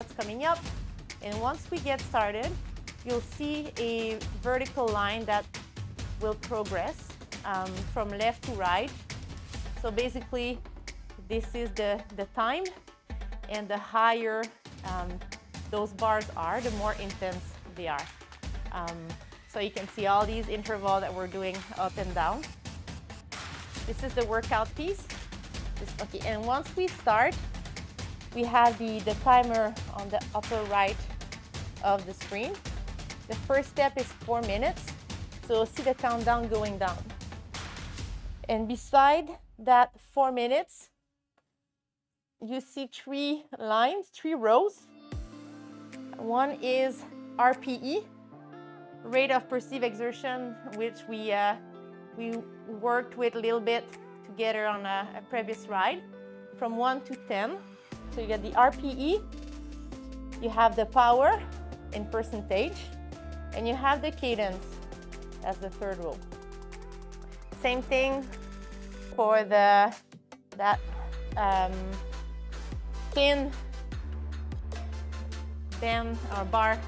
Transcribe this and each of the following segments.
what's coming up. And once we get started, you'll see a vertical line that will progress from left to right. So basically, this is the time, and the higher those bars are, the more intense they are. So you can see all these intervals that we're doing up and down. This is the workout piece. Okay, and once we start, we have the timer on the upper right of the screen. The first step is 4 minutes, so see the countdown going down. And beside that 4 minutes, you see 3 lines, 3 rows. One is RPE, rate of perceived exertion, which we worked with a little bit together on a previous ride, from 1 to 10. So you get the RPE, you have the power in percentage, and you have the cadence as the third row. Same thing for that thin band or bar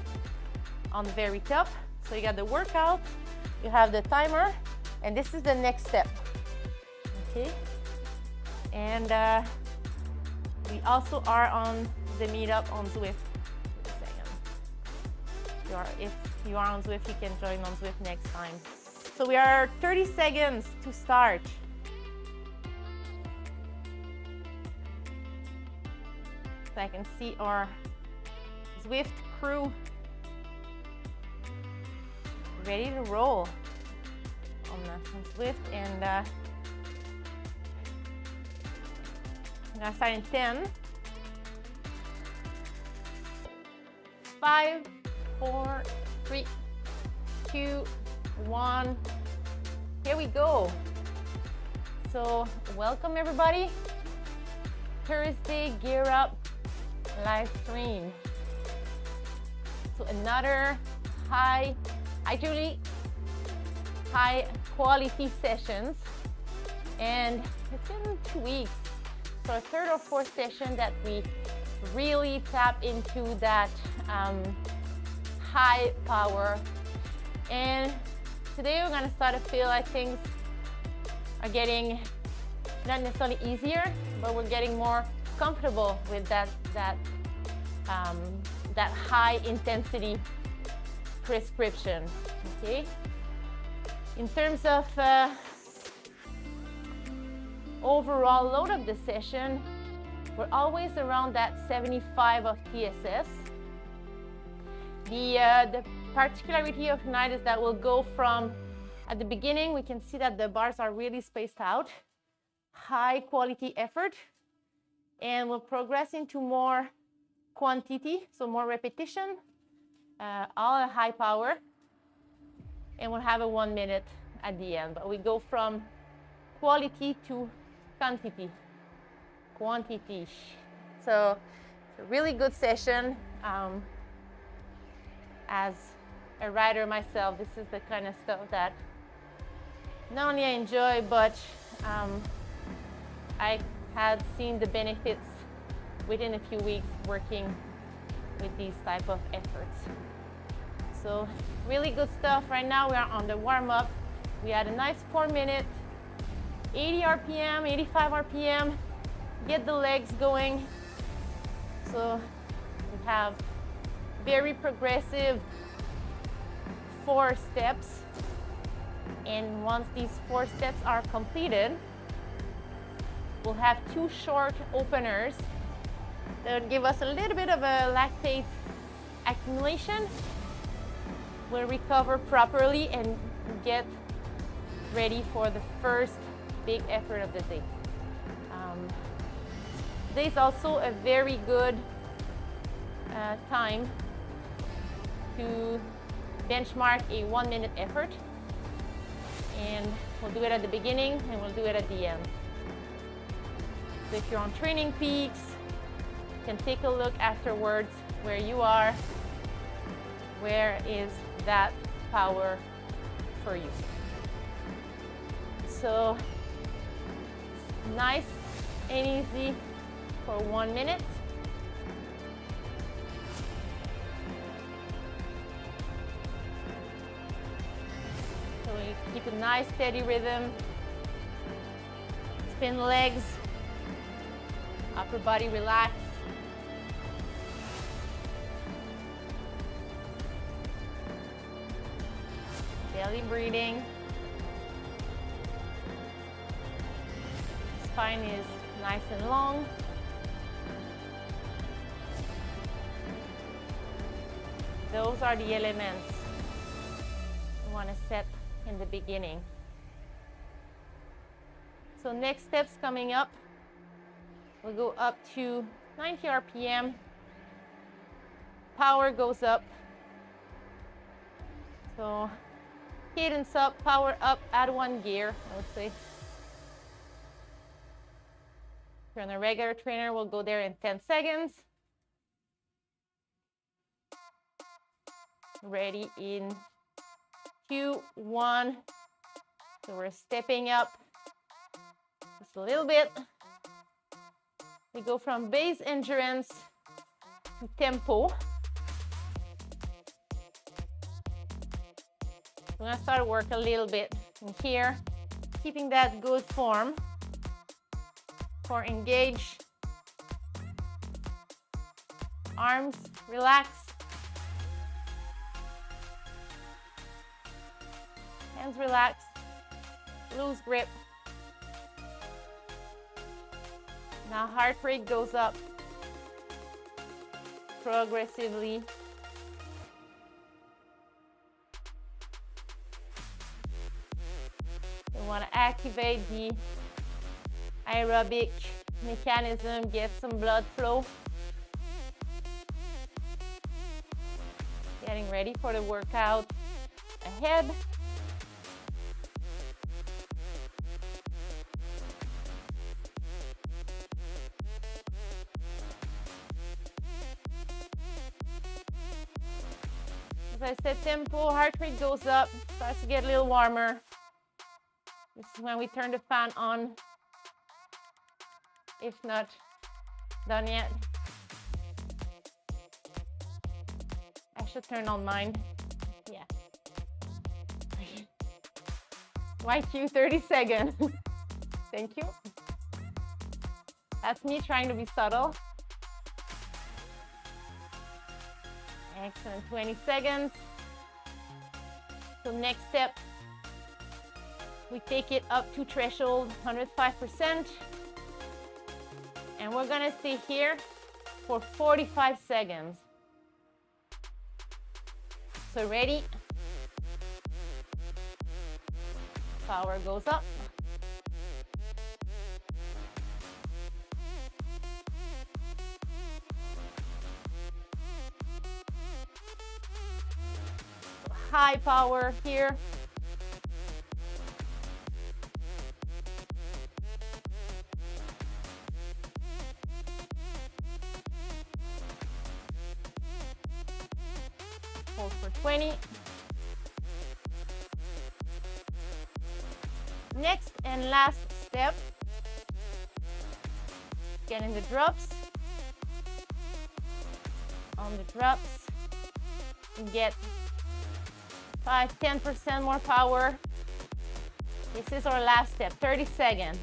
on the very top. So you got the workout, you have the timer, and this is the next step. Okay, and we also are on the meetup on Zwift. If you are on Zwift, you can join on Zwift next time. So we are 30 seconds to start. So I can see our Zwift crew ready to roll on Zwift, and I'm gonna start in 10, 5, 4, 3, 2, 1. Here we go. So welcome everybody. Thursday Gear Up live stream. So another high quality sessions, and it's been 2 weeks. So a third or fourth session that we really tap into that high power. And today we're going to start to feel like things are getting not necessarily easier, but we're getting more comfortable with that high intensity prescription. Okay, in terms of overall load of the session, we're always around that 75 of TSS. The particularity of tonight is that we'll go from, at the beginning, we can see that the bars are really spaced out, high quality effort, and we'll progress into more quantity, so more repetition, all at high power, and we'll have a 1 minute at the end. But we go from quality to quantity. So it's a really good session. As a rider myself, this is the kind of stuff that not only I enjoy, but I had seen the benefits within a few weeks working with these type of efforts. So really good stuff. Right now we are on the warm-up. We had a nice 4 minute, 80 RPM, 85 RPM, get the legs going. So we have very progressive 4 steps, and once these 4 steps are completed, we'll have 2 short openers that will give us a little bit of a lactate accumulation. We'll recover properly and get ready for the first big effort of the day. Today is also a very good time to benchmark a 1 minute effort, and we'll do it at the beginning and we'll do it at the end. So if you're on Training Peaks, you can take a look afterwards where you are, where is that power for you. So nice and easy for 1 minute. you keep a nice steady rhythm. Spin legs, upper body relax. Belly breathing. Spine is nice and long. Those are the elements you want to set in the beginning. So next steps coming up, we'll go up to 90 RPM. Power goes up. So cadence up, power up, add 1 gear, I would say. If you're on a regular trainer, we'll go there in 10 seconds. Ready in 2, 1. So we're stepping up just a little bit. We go from base endurance to tempo. I'm gonna start work a little bit in here, keeping that good form. Core engage. Arms relax. Hands relax. Loose grip. Now heart rate goes up progressively. We want to activate the aerobic mechanism, get some blood flow. Getting ready for the workout ahead. As I said, tempo, heart rate goes up, starts to get a little warmer. This is when we turn the fan on, if not done yet. I should turn on mine. Yeah. YQ 30 seconds. Thank you. That's me trying to be subtle. Excellent, 20 seconds. So next step, we take it up to threshold 105%. And we're gonna stay here for 45 seconds. So ready? Power goes up. High power here. Hold for 20. Next and last step, get in the drops. On the drops, you get 5–10% more power. This is our last step, 30 seconds.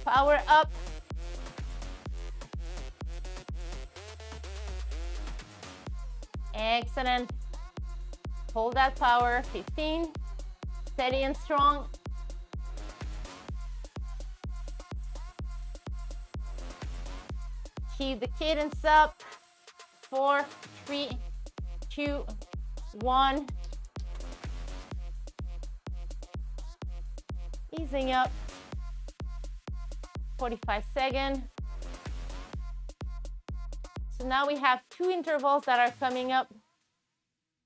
Power up. Excellent. Hold that power, 15. Steady and strong. Keep the cadence up. 4, 3, 2, 1. Easing up. 45 seconds. So now we have 2 intervals that are coming up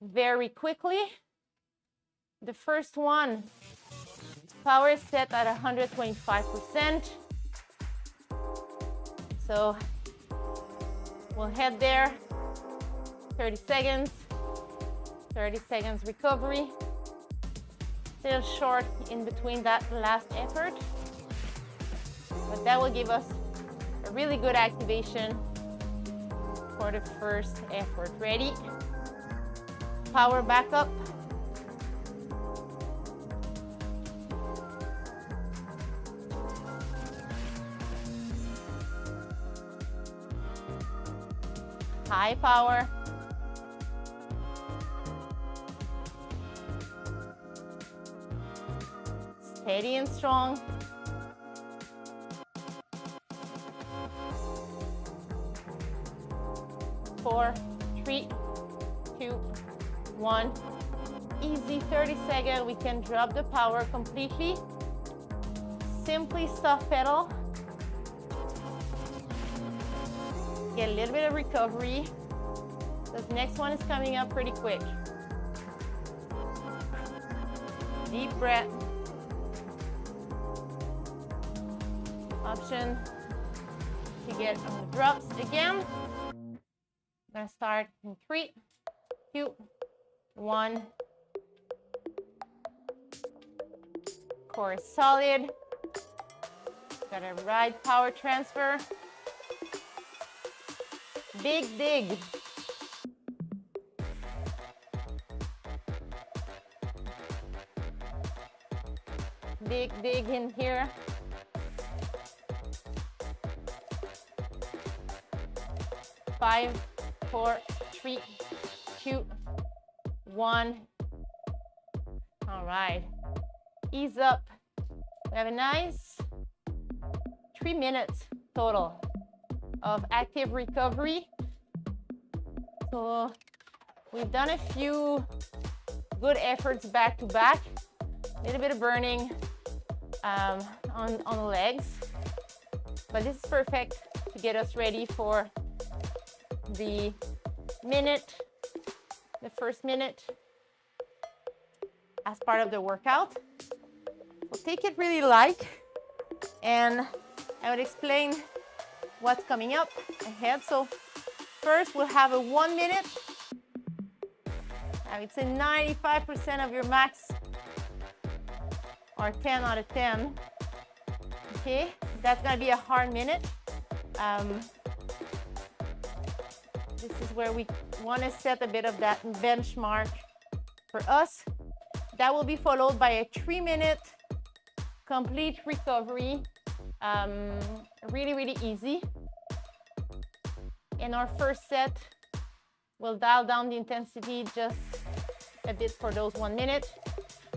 very quickly. The first one, power is set at 125%. So we'll head there. 30 seconds. 30 seconds recovery. Still short in between that last effort, but that will give us a really good activation for the first effort. Ready? power back up. High power. Steady and strong. Four, 3, 2, 1. Easy 30 seconds. We can drop the power completely. Simply soft pedal. Get a little bit of recovery. This next one is coming up pretty quick. Deep breath. Option to get on the drops again. I'm gonna start in 3, 2, 1. Core is solid. Got a right power transfer. Big dig. Big dig in here. 5, 4, 3, 2, 1. All right. Ease up. We have a nice 3 minutes total of active recovery. So we've done a few good efforts back to back. A little bit of burning on the legs. But this is perfect to get us ready for the first minute as part of the workout. So take it really light, and I will explain what's coming up ahead. So first we'll have a 1 minute. I would say 95% of your max, or 10 out of 10. Okay, that's gonna be a hard minute. This is where we want to set a bit of that benchmark for us. That will be followed by a 3 minute complete recovery. Really, really easy. In our first set, we'll dial down the intensity just a bit for those 1 minute.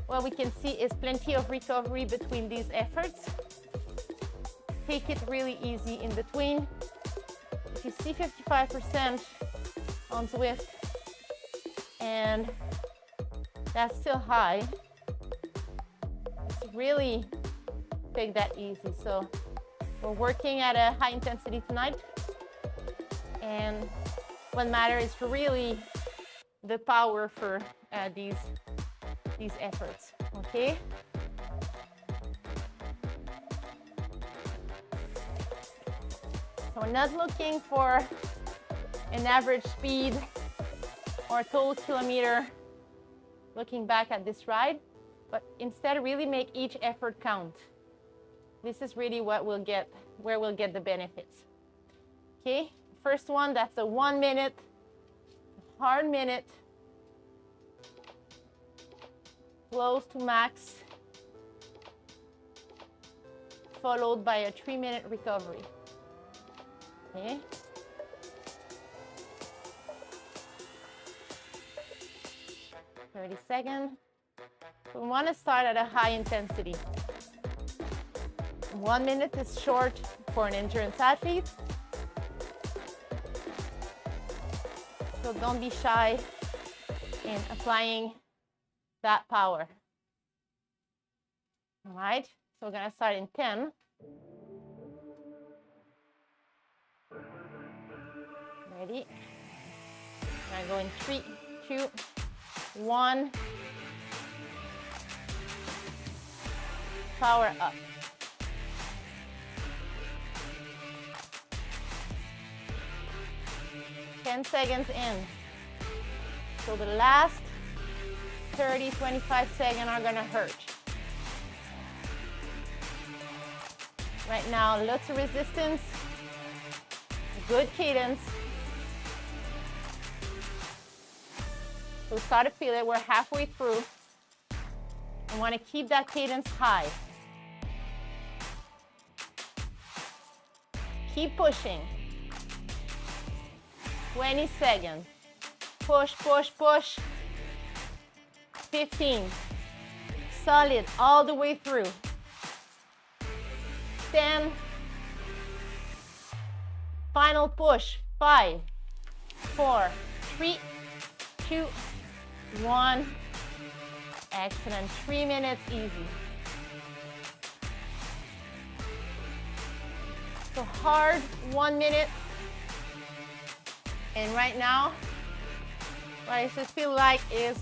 What we can see is plenty of recovery between these efforts. Take it really easy in between. If you see 55% on Zwift and that's still high, just really take that easy. So we're working at a high intensity tonight, and what matters is really the power for these efforts. Okay. So we're not looking for an average speed or total kilometer looking back at this ride, but instead really make each effort count. This is really what we'll get, where we'll get the benefits. Okay, first one, that's a 1 minute, hard minute, close to max, followed by a 3 minute recovery. Okay. 30 seconds. We want to start at a high intensity. 1 minute is short for an endurance athlete. So don't be shy in applying that power. All right, so we're gonna start in 10. Ready? I'm gonna go in 3, 2, 1. Power up. Ten seconds in. So the last 30, 25 seconds are gonna hurt. Right now, lots of resistance, good cadence. So start to feel it. We're halfway through. I want to keep that cadence high. Keep pushing. 20 seconds. Push, push, push. 15. Solid all the way through. 10. Final push. 5, 4, 3, 2, 1. Excellent. 3 minutes easy. So hard, 1 minute. And right now, what I just feel like is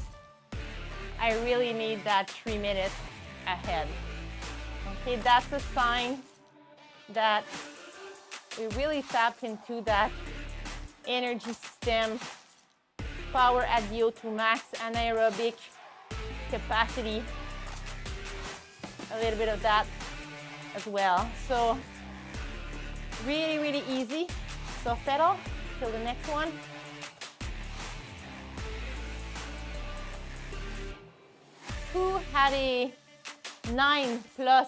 I really need that 3 minutes ahead. Okay, that's a sign that we really tapped into that energy stem, power at VO2 max, anaerobic capacity, a little bit of that as well. So really, really easy. Soft pedal till the next one. Who had a 9+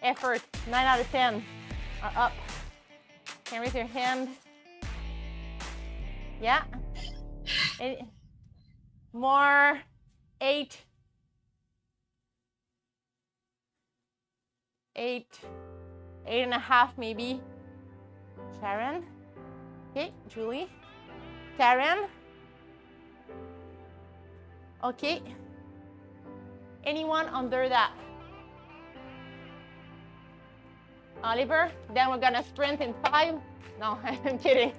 effort? 9 out of 10 are up. Can raise your hand. Yeah. More. 8. 8.5 maybe. Sharon. Okay, Julie. Karen. Okay. Anyone under that? Oliver. Then we're gonna sprint in 5. No, I'm kidding.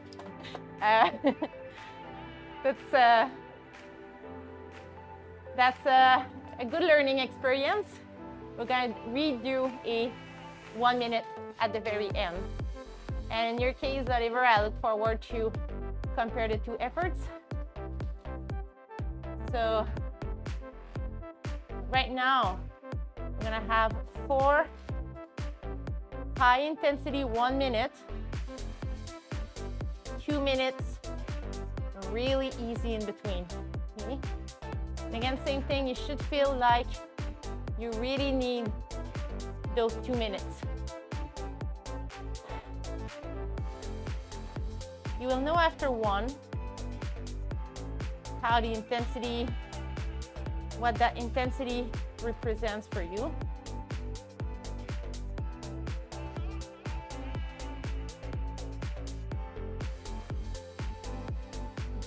That's a good learning experience. We're gonna redo a 1 minute at the very end. And in your case, Oliver, I look forward to compare the 2 efforts. So right now, we're gonna have 4 high intensity 1 minute, 2 minutes, really easy in between. Okay? And again, same thing, you should feel like you really need those 2 minutes. You will know after 1 how the intensity, what that intensity represents for you.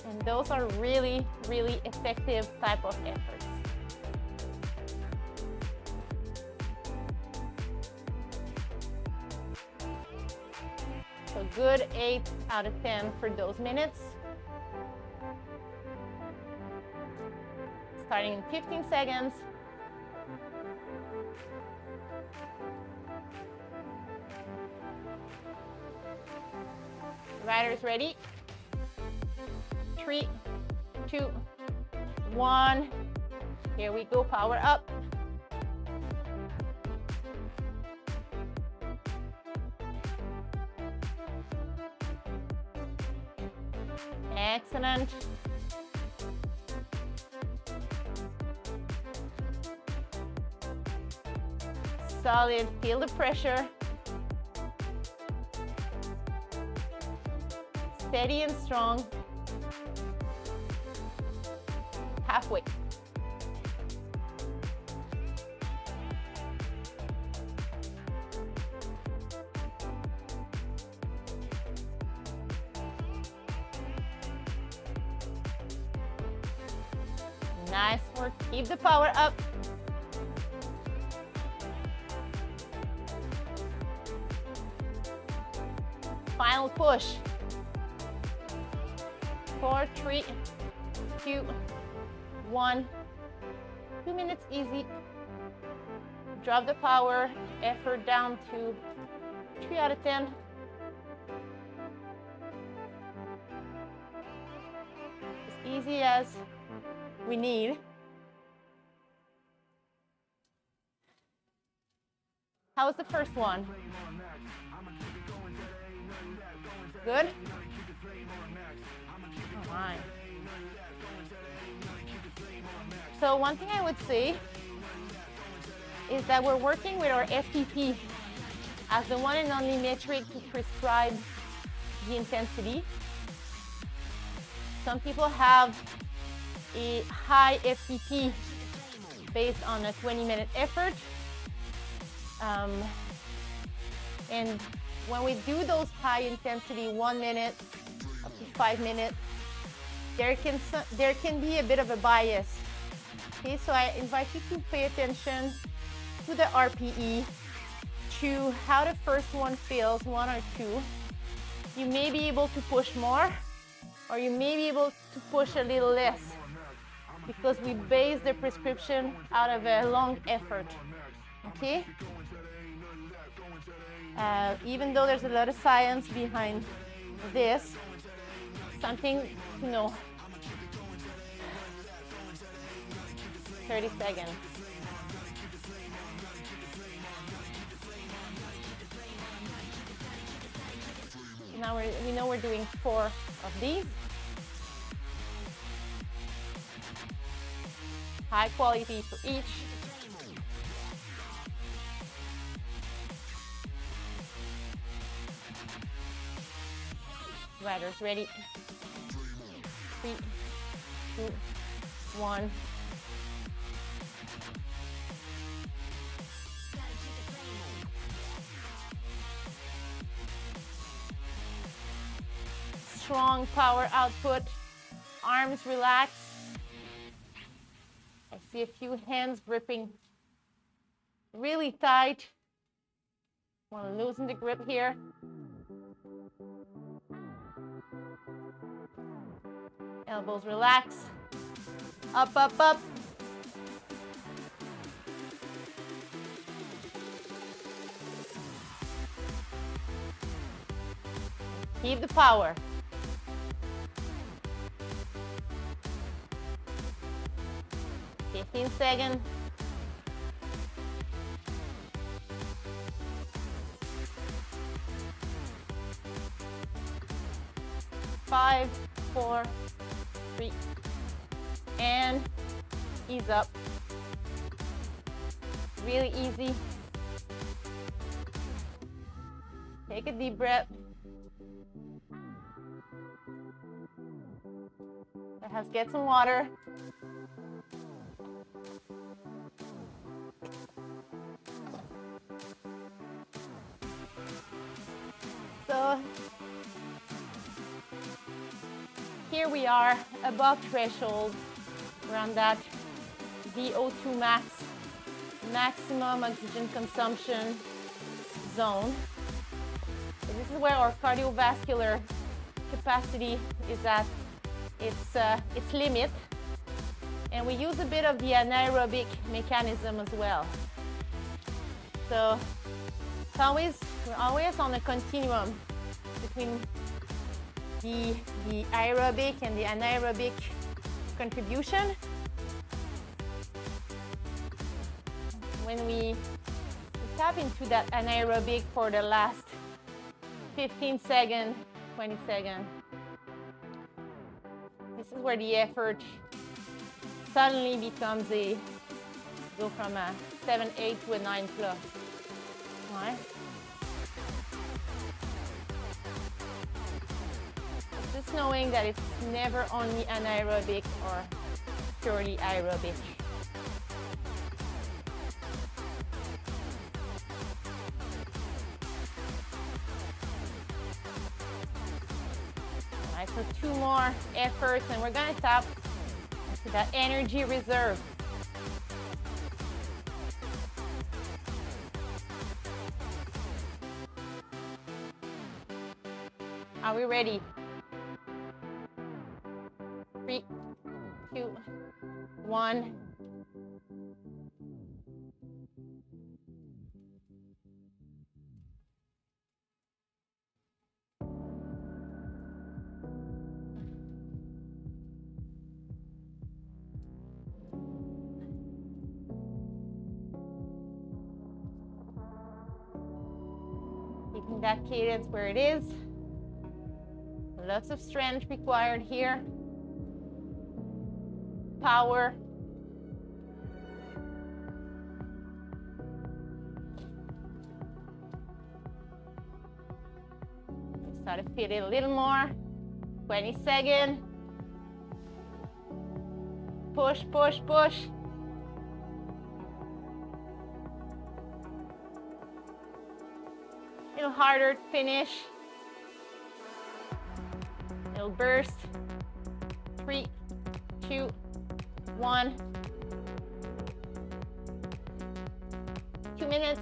And those are really, really effective type of efforts. So good 8 out of 10 for those minutes. Starting in 15 seconds. Riders ready? 3, 2, 1. Here we go, power up. Excellent. Solid, feel the pressure. Steady and strong. Halfway. Nice work. Keep the power up. Final push. 4, 3, 2, 1. 2 minutes easy. Drop the power, effort down to 3 out of 10. As easy as we need. How was the first one? Good? All right. So one thing I would say is that we're working with our FTP as the one and only metric to prescribe the intensity. Some people have a high FTP based on a 20-minute effort. And when we do those high intensity 1 minute up to 5 minutes, there can be a bit of a bias. Okay, so I invite you to pay attention to the RPE, to how the first one feels, 1 or 2. You may be able to push more, or you may be able to push a little less, because we base the prescription out of a long effort. Okay? Even though there's a lot of science behind this, something to know. 30 seconds. Now we know we're doing 4 of these. High quality for each. Riders ready. 3, 2, 1. Strong power output, arms relax. I see a few hands gripping really tight. Want to loosen the grip here. Elbows relax. Up, up, up. Keep the power. 15 seconds. Five, 4, 3, and ease up. Really easy. Take a deep breath. Perhaps get some water. So here we are above threshold, around that VO2 max, maximum oxygen consumption zone. So this is where our cardiovascular capacity is at its limit, and we use a bit of the anaerobic mechanism as well. So we're always on a continuum between the aerobic and the anaerobic contribution. When we tap into that anaerobic for the last 15 seconds, 20 seconds, this is where the effort suddenly becomes go from a 7, 8 to a 9 plus. All right? Just knowing that it's never only anaerobic or purely aerobic. All right, so 2 more efforts, and we're gonna tap into that energy reserve. Are we ready? 3, 2, 1. Keeping that cadence where it is. Lots of strength required here. Power, Try to fit it a little more. 20 seconds. Push, push, push. A little harder to finish. It'll burst. 3, 2, 1. 2 minutes.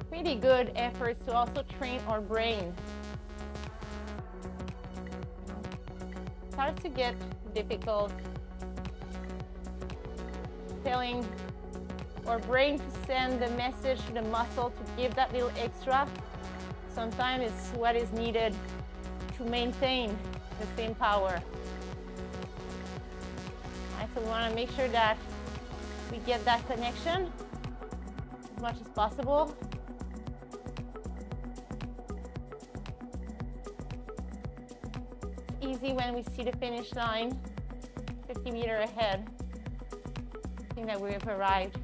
Pretty good efforts to also train our brain. It starts to get difficult. Telling our brain to send the message to the muscle to give that little extra. Sometimes it's what is needed to maintain the same power. Right, so we want to make sure that we get that connection as much as possible. It's easy when we see the finish line 50 meters ahead. I think that we've arrived.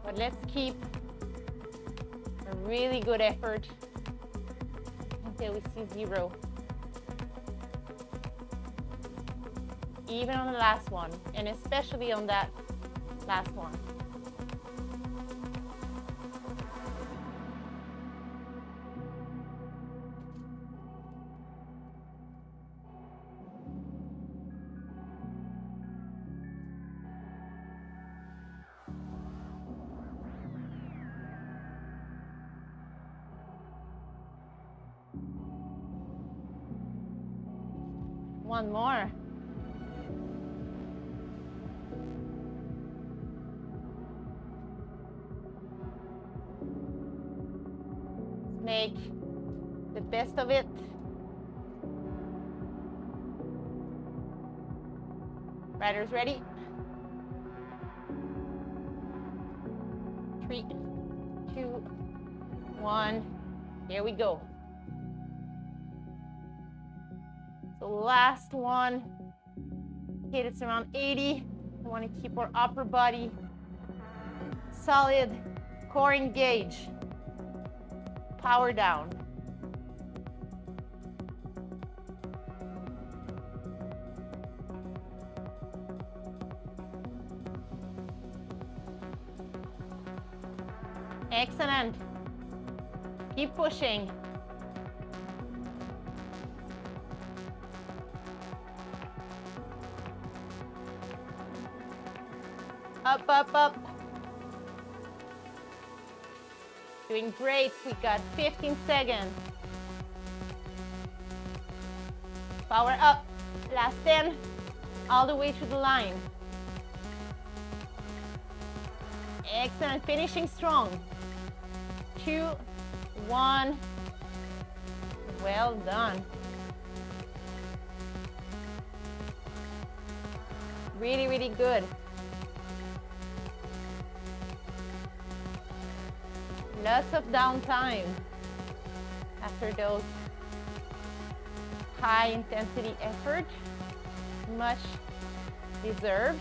But let's keep a really good effort until we see 0. Even on the last one, and especially on that last one. One more. Let's make the best of it. Riders ready? 3, 2, 1. Here we go. So last one, okay, it's around 80. We want to keep our upper body solid, core engaged, power down. Excellent. Keep pushing. Up, up, up. Doing great. We got 15 seconds. Power up. Last 10. All the way to the line. Excellent. Finishing strong. 2, 1. Well done. Really, really good. Lots of downtime after those high intensity effort. Much deserved.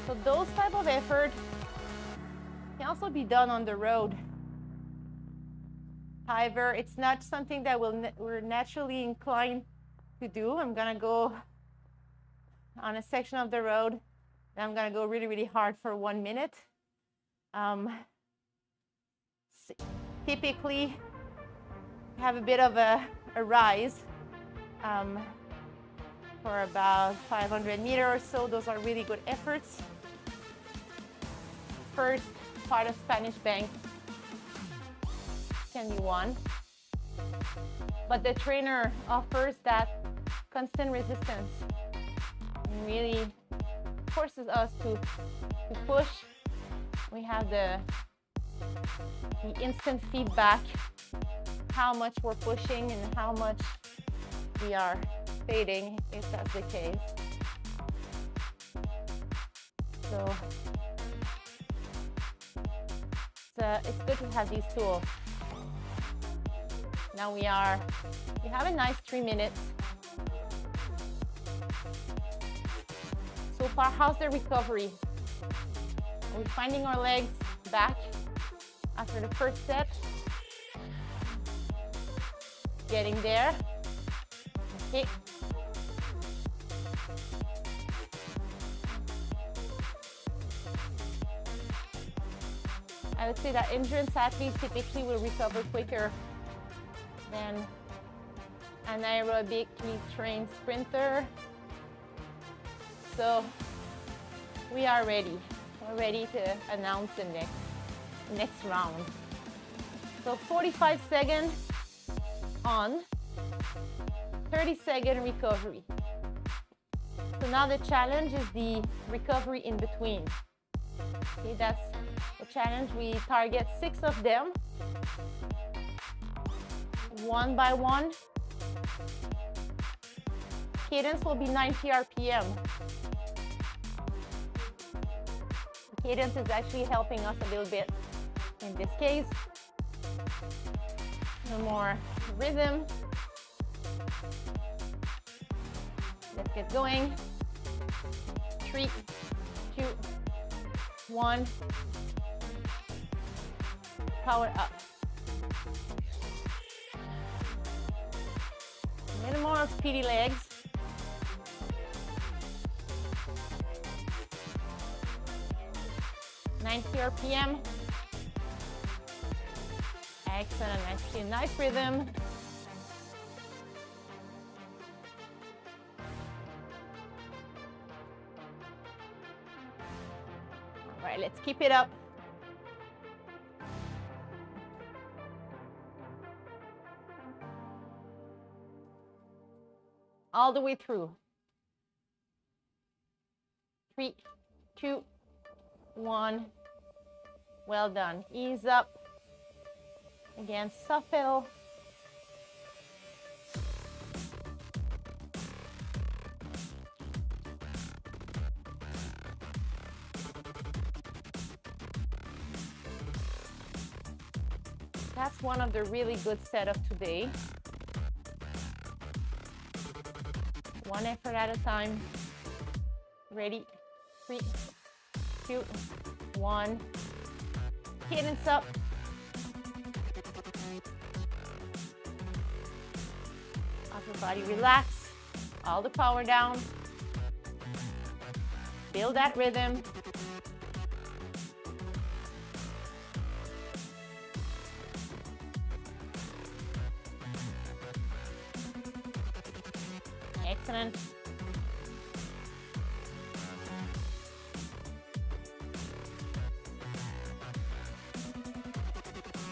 So those type of effort can also be done on the road. However, it's not something that we're naturally inclined to do. I'm gonna go on a section of the road. I'm gonna go really, really hard for 1 minute. Typically, have a bit of a rise for about 500 meters or so. Those are really good efforts. First part of Spanish bank can be won, but the trainer offers that constant resistance and really forces us to push. We have the instant feedback, how much we're pushing and how much we are fading, if that's the case. So it's good to have these tools. Now we have a nice 3 minutes far? How's the recovery? Are we finding our legs back after the first set? Getting there. Okay. I would say that endurance athletes typically will recover quicker than an aerobically trained sprinter. So we are ready. We're ready to announce the next round. So 45 seconds on, 30-second recovery. So now the challenge is the recovery in between. Okay, that's the challenge. We target 6 of them, one by one. Cadence will be 90 RPM. Cadence is actually helping us a little bit in this case. No more rhythm. Let's get going. 3, 2, 1. Power up. A little more speedy legs. RPM. Excellent. I see a nice rhythm. All right, let's keep it up. All the way through. 3, 2, 1. Well done. Ease up. Again, soft pedal. That's one of the really good setups today. One effort at a time. Ready? 3, 2, 1. Cadence up. Upper body relax. All the power down. Build that rhythm. Excellent.